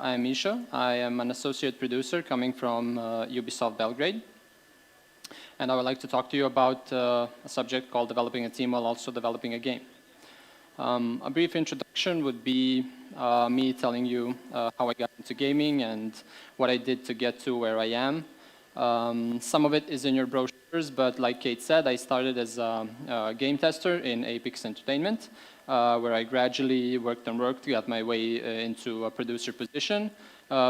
I am Mišo. I am an associate producer coming from Ubisoft Belgrade. And I would like to talk to you about a subject called developing a team while also developing a game. A brief introduction would be me telling you how I got into gaming and what I did to get to where I am. Some of it is in your brochures, but like Kate said, I started as a game tester in Apex Entertainment, where I gradually worked got my way into a producer position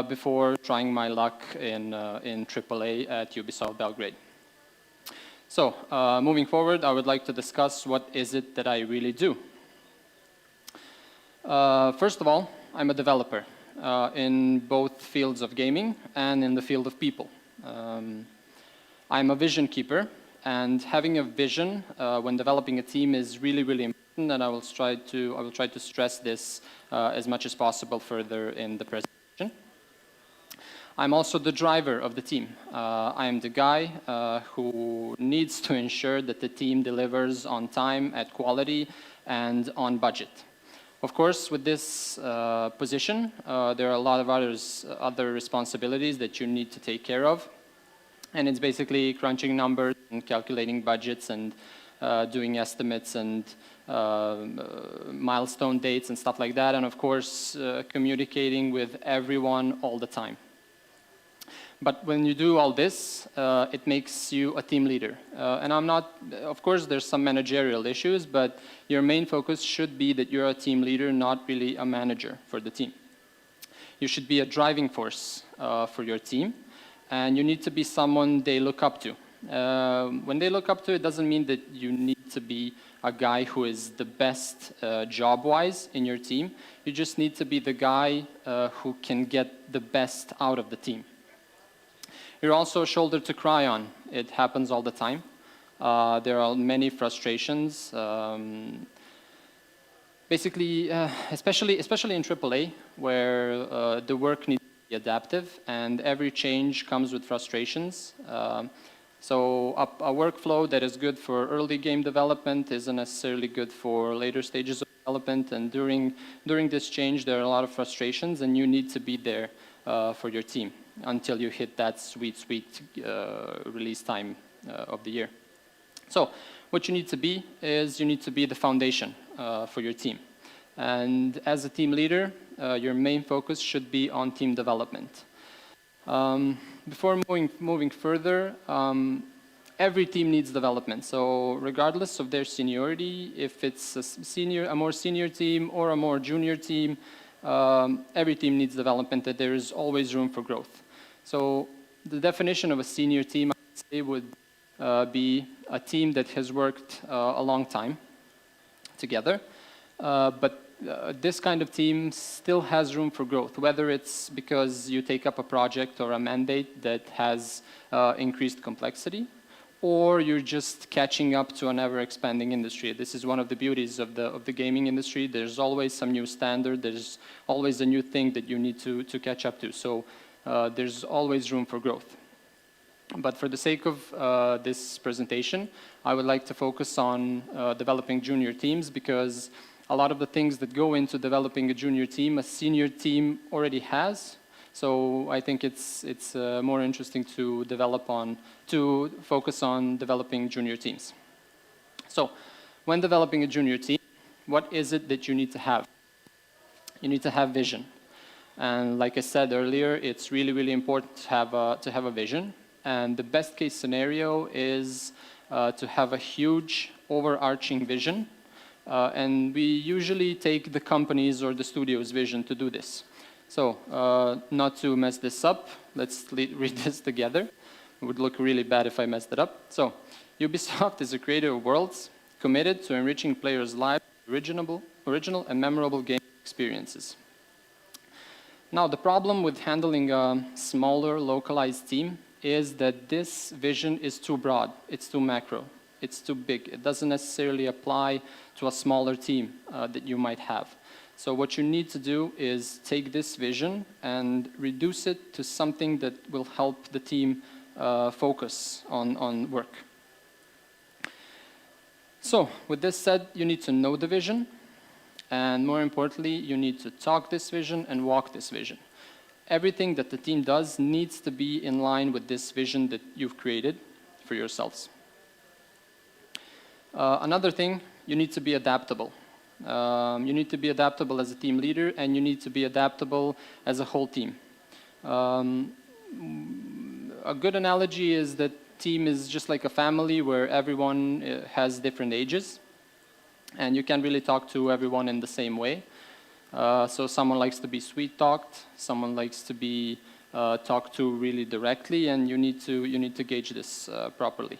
before trying my luck in AAA at Ubisoft Belgrade. So, moving forward, I would like to discuss what is it that I really do. First of all, I'm a developer in both fields of gaming and in the field of people. I'm a vision keeper, and having a vision when developing a team is really, really important, and I will try to stress this as much as possible further in the presentation. I'm also the driver of the team. I am the guy who needs to ensure that the team delivers on time, at quality, and on budget. Of course, with this position, there are a lot of other responsibilities that you need to take care of. And it's basically crunching numbers and calculating budgets and doing estimates and milestone dates and stuff like that. And of course, communicating with everyone all the time. But when you do all this, it makes you a team leader. And I'm not, of course, there's some managerial issues, but your main focus should be that you're a team leader, not really a manager for the team. You should be a driving force for your team, and you need to be someone they look up to. When they look up to, it doesn't mean that you need to be a guy who is the best job-wise in your team. You just need to be the guy who can get the best out of the team. You're also a shoulder to cry on. It happens all the time. There are many frustrations. Basically, especially in AAA, where the work needs to be adaptive, and every change comes with frustrations. So a workflow that is good for early game development isn't necessarily good for later stages of development. And during this change, there are a lot of frustrations, and you need to be there for your team until you hit that sweet release time of the year. So what you need to be is you need to be the foundation for your team. And as a team leader, your main focus should be on team development. Before moving further, every team needs development. So regardless of their seniority, if it's a more senior team or a more junior team, every team needs development, that there is always room for growth. So the definition of a senior team, I would say, would be a team that has worked a long time together, but this kind of team still has room for growth, whether it's because you take up a project or a mandate that has increased complexity, or you're just catching up to an ever-expanding industry. This is one of the beauties of the gaming industry. There's always some new standard. There's always a new thing that you need to catch up to. So there's always room for growth. But for the sake of this presentation, I would like to focus on developing junior teams, because a lot of the things that go into developing a junior team, a senior team already has. So I think it's more interesting to focus on developing junior teams. So when developing a junior team, what is it that you need to have? You need to have vision. And like I said earlier, it's really, really important to have a vision. And the best case scenario is to have a huge overarching vision. And we usually take the company's or the studio's vision to do this. So, not to mess this up, let's read this together. It would look really bad if I messed it up. So, Ubisoft is a creator of worlds committed to enriching players' lives with original and memorable game experiences. Now, the problem with handling a smaller, localized team is that this vision is too broad. It's too macro. It's too big. It doesn't necessarily apply to a smaller team that you might have. So what you need to do is take this vision and reduce it to something that will help the team focus on work. So with this said, you need to know the vision, and more importantly, you need to talk this vision and walk this vision. everything that the team does needs to be in line with this vision that you've created for yourselves. Another thing, you need to be adaptable. You need to be adaptable as a team leader, and you need to be adaptable as a whole team. A good analogy is that team is just like a family where everyone has different ages, and you can't really talk to everyone in the same way. So someone likes to be sweet-talked, someone likes to be talked to really directly, and you need to gauge this properly.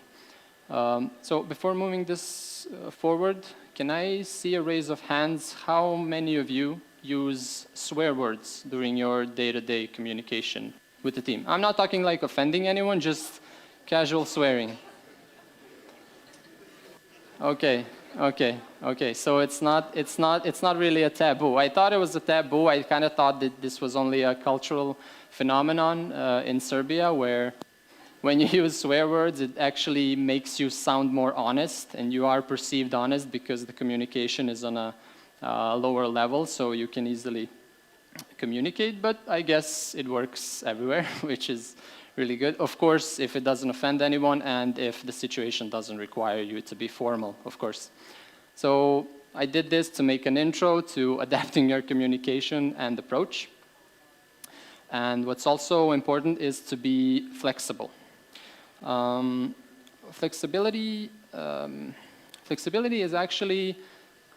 So before moving this forward, can I see a raise of hands? How many of you use swear words during your day-to-day communication with the team? I'm not talking like offending anyone, just casual swearing. Okay. So it's not really a taboo. I thought it was a taboo. I kind of thought that this was only a cultural phenomenon in Serbia, where when you use swear words, it actually makes you sound more honest, and you are perceived honest because the communication is on a lower level, so you can easily communicate. But I guess it works everywhere, which is really good. Of course, if it doesn't offend anyone and if the situation doesn't require you to be formal, of course. So I did this to make an intro to adapting your communication and approach. And what's also important is to be flexible. Flexibility is actually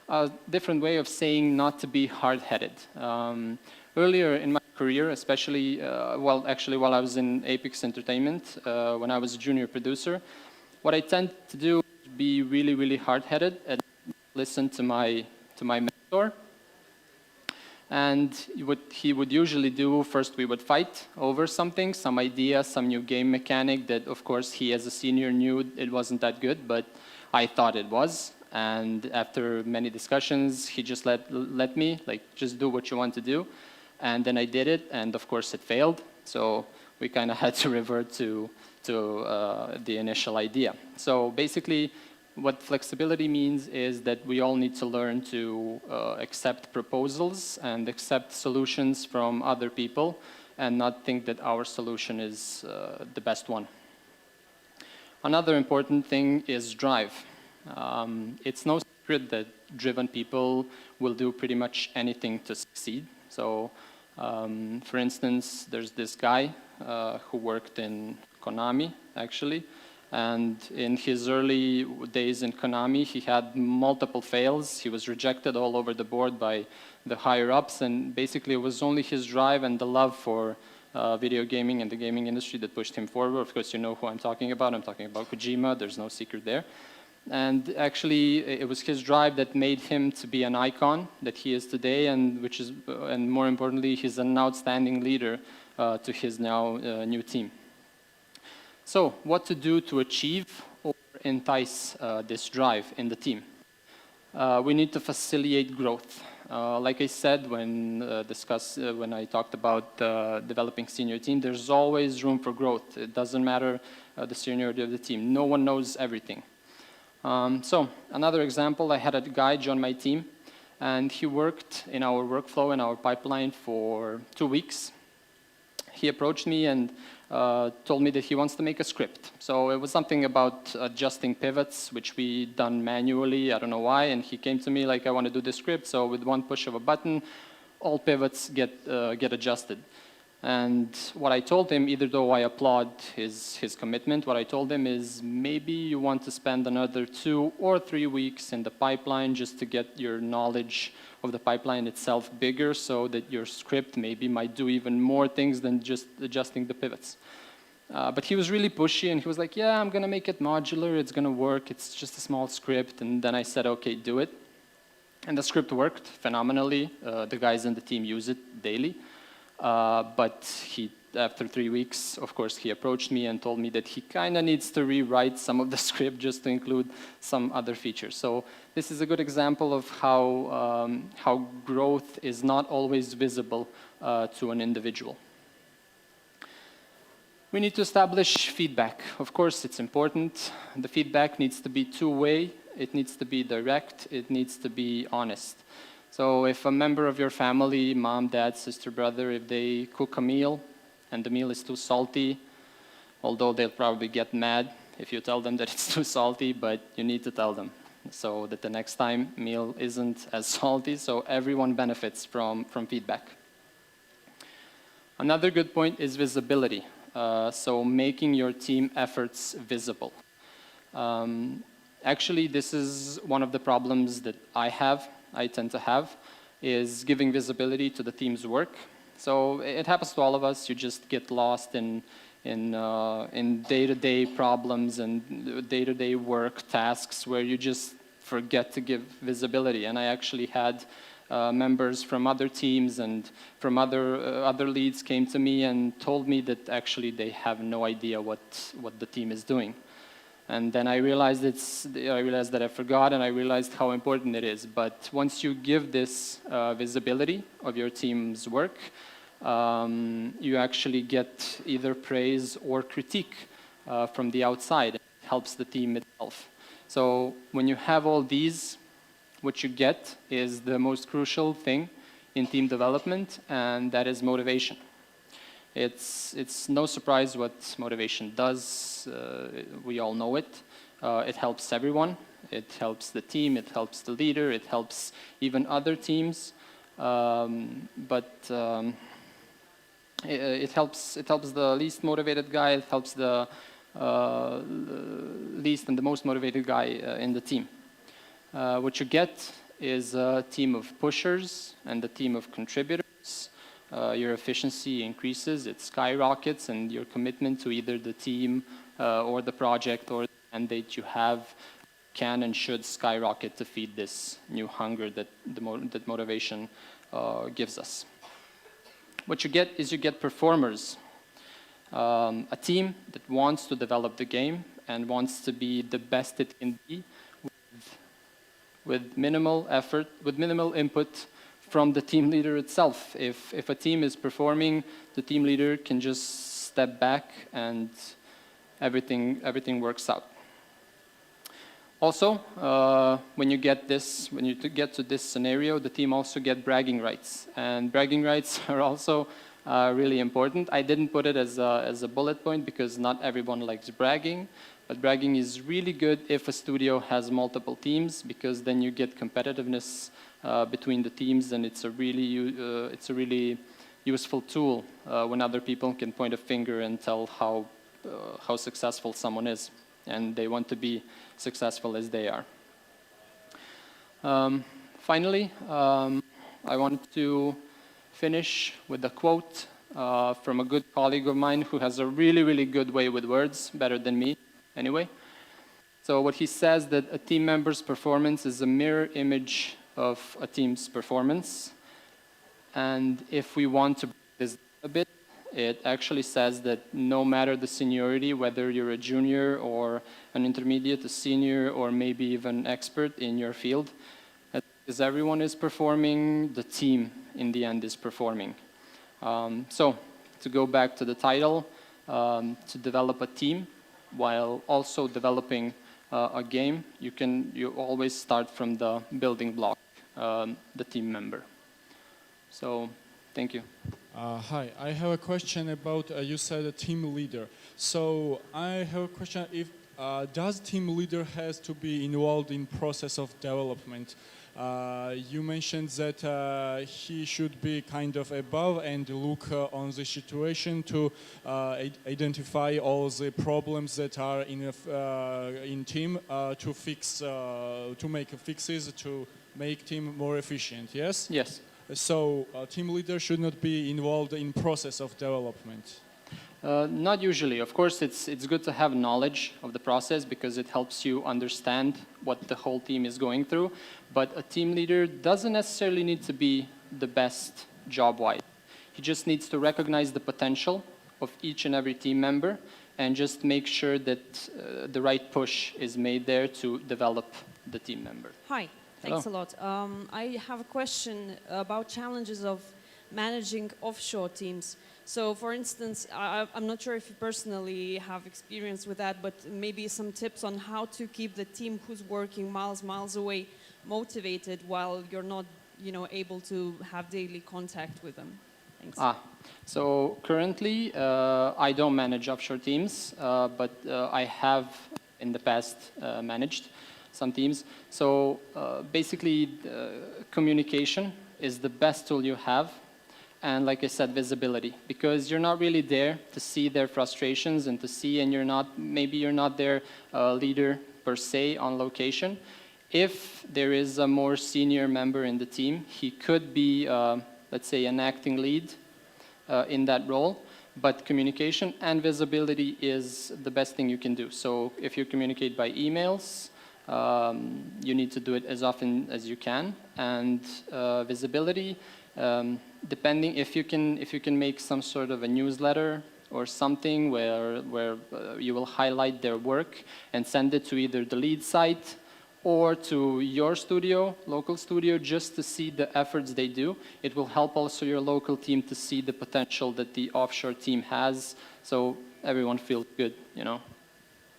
a different way of saying not to be hard-headed. Earlier in my career, especially, actually while I was in Apex Entertainment, when I was a junior producer, what I tend to do is be really, really hard-headed and listen to my mentor. And what he would usually do, first we would fight over something, some idea, some new game mechanic that, of course, he as a senior knew it wasn't that good, but I thought it was. And after many discussions, he just let me, like, just do what you want to do. And then I did it, and of course it failed. So we kind of had to revert to the initial idea. So basically, what flexibility means is that we all need to learn to accept proposals and accept solutions from other people and not think that our solution is the best one. Another important thing is drive. It's no secret that driven people will do pretty much anything to succeed. So, for instance, there's this guy who worked in Konami, actually. And in his early days in Konami, he had multiple fails. He was rejected all over the board by the higher-ups, and basically it was only his drive and the love for video gaming and the gaming industry that pushed him forward. Of course, you know who I'm talking about. I'm talking about Kojima. There's no secret there. And actually, it was his drive that made him to be an icon that he is today, and more importantly, he's an outstanding leader to his now new team. So, what to do to achieve or entice this drive in the team? We need to facilitate growth. Like I said when I talked about developing senior team, there's always room for growth. It doesn't matter the seniority of the team. No one knows everything. So, another example, I had a guy join my team, and he worked in our workflow, in our pipeline for 2 weeks. He approached me and told me that he wants to make a script. So it was something about adjusting pivots, which we done manually, I don't know why, and he came to me like, I want to do this script, so with one push of a button, all pivots get adjusted. And what I told him, either though I applaud his commitment, what I told him is maybe you want to spend another 2 or 3 weeks in the pipeline just to get your knowledge of the pipeline itself bigger, so that your script maybe might do even more things than just adjusting the pivots. But he was really pushy, and he was like, yeah, I'm going to make it modular, it's going to work, it's just a small script. And then I said, okay, do it. And the script worked phenomenally. The guys in the team use it daily. But after 3 weeks, of course, he approached me and told me that he kind of needs to rewrite some of the script just to include some other features. So this is a good example of how growth is not always visible to an individual. We need to establish feedback. Of course, it's important. The feedback needs to be two-way. It needs to be direct. It needs to be honest. So if a member of your family, mom, dad, sister, brother, if they cook a meal and the meal is too salty, although they'll probably get mad if you tell them that it's too salty, but you need to tell them so that the next time meal isn't as salty, so everyone benefits from feedback. Another good point is visibility. So making your team efforts visible. Actually, this is one of the problems that I tend to have, is giving visibility to the team's work. So it happens to all of us. You just get lost in day-to-day problems and day-to-day work tasks where you just forget to give visibility. And I actually had members from other teams and from other leads came to me and told me that actually they have no idea what the team is doing. And then I realized that I forgot, and I realized how important it is. But once you give this visibility of your team's work, you actually get either praise or critique from the outside. It helps the team itself. So when you have all these, what you get is the most crucial thing in team development, and that is motivation. It's no surprise what motivation does. We all know it. It helps everyone. It helps the team. It helps the leader. It helps even other teams. It helps the least motivated guy. It helps the least and the most motivated guy in the team. What you get is a team of pushers and a team of contributors. Your efficiency increases, it skyrockets, and your commitment to either the team or the project or the mandate you have can and should skyrocket to feed this new hunger that motivation gives us. What you get is you get performers. A team that wants to develop the game and wants to be the best it can be with minimal effort, with minimal input from the team leader itself. If a team is performing, the team leader can just step back and everything works out. Also, when you get to this scenario, the team also get bragging rights, and bragging rights are also really important. I didn't put it as a bullet point because not everyone likes bragging, but bragging is really good if a studio has multiple teams, because then you get competitiveness between the teams, and it's a really useful tool when other people can point a finger and tell how successful someone is, and they want to be successful as they are. Finally, I wanted to finish with a quote from a good colleague of mine who has a really good way with words, better than me anyway. So what he says, that a team member's performance is a mirror image of a team's performance. And if we want to break this a bit, it actually says that no matter the seniority, whether you're a junior or an intermediate, a senior, or maybe even expert in your field, as everyone is performing, the team in the end is performing. So to go back to the title, to develop a team while also developing a game, you always start from the building block, the team member. So, thank you. Hi, I have a question about, you said a team leader. So I have a question, if does team leader has to be involved in process of development? You mentioned that he should be kind of above and look on the situation to identify all the problems that are in team to fix, to make fixes, to make team more efficient, yes? Yes. So team leader should not be involved in process of development. Not usually. Of course, it's good to have knowledge of the process because it helps you understand what the whole team is going through. But a team leader doesn't necessarily need to be the best job-wise. He just needs to recognize the potential of each and every team member and just make sure that the right push is made there to develop the team member. Hi, thanks a lot. I have a question about challenges of managing offshore teams. So, for instance, I'm not sure if you personally have experience with that, but maybe some tips on how to keep the team who's working miles away motivated while you're not able to have daily contact with them? Thanks. So currently, I don't manage offshore teams, but I have in the past managed some teams. So basically, communication is the best tool you have. And like I said, visibility, because you're not really there to see their frustrations and to see, and maybe you're not their leader per se on location. If there is a more senior member in the team, he could be, let's say, an acting lead in that role, but communication and visibility is the best thing you can do. So if you communicate by emails, you need to do it as often as you can, and visibility, depending if you can make some sort of a newsletter or something where you will highlight their work and send it to either the lead site or to your studio, local studio, just to see the efforts they do. It will help also your local team to see the potential that the offshore team has, so everyone feels good,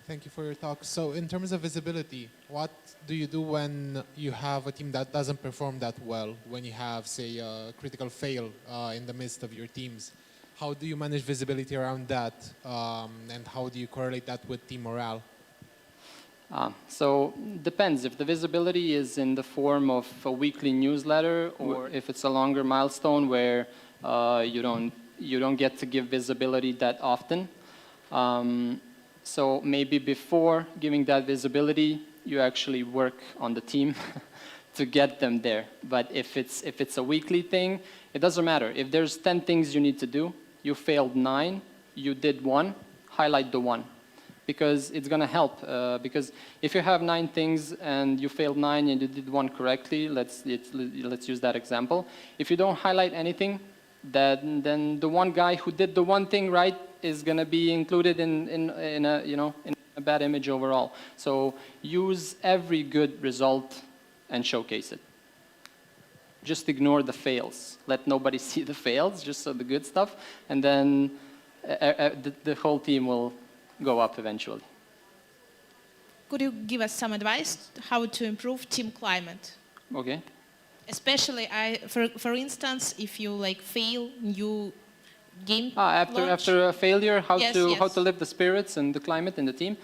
Thank you for your talk. So in terms of visibility, what do you do when you have a team that doesn't perform that well, when you have, say, a critical fail in the midst of your teams? How do you manage visibility around that, and how do you correlate that with team morale? So depends if the visibility is in the form of a weekly newsletter or if it's a longer milestone where you don't get to give visibility that often. So maybe before giving that visibility, you actually work on the team to get them there. But if it's a weekly thing, it doesn't matter. If there's 10 things you need to do, you failed 9, you did 1, highlight the 1. Because it's going to help. Because if you have 9 things and you failed 9 and you did 1 correctly, let's use that example. If you don't highlight anything, then the one guy who did the one thing right is going to be included in a bad image overall. So use every good result and showcase it. Just ignore the fails. Let nobody see the fails, just so the good stuff, and then the whole team will go up eventually. Could you give us some advice how to improve team climate? Okay. Especially, for instance, if you fail new game after a failure, how Yes, to yes. lift the spirits and the climate in the team.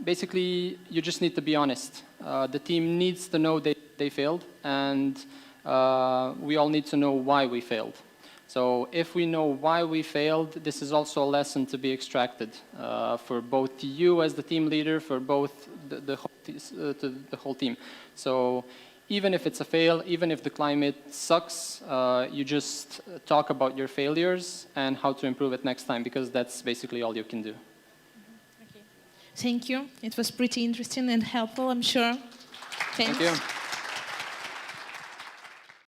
Basically, you just need to be honest. The team needs to know they failed, and we all need to know why we failed. So if we know why we failed, this is also a lesson to be extracted for both you as the team leader, for both the whole team. So even if it's a fail, even if the climate sucks, you just talk about your failures and how to improve it next time, because that's basically all you can do. Thank you. It was pretty interesting and helpful, I'm sure. Thank you.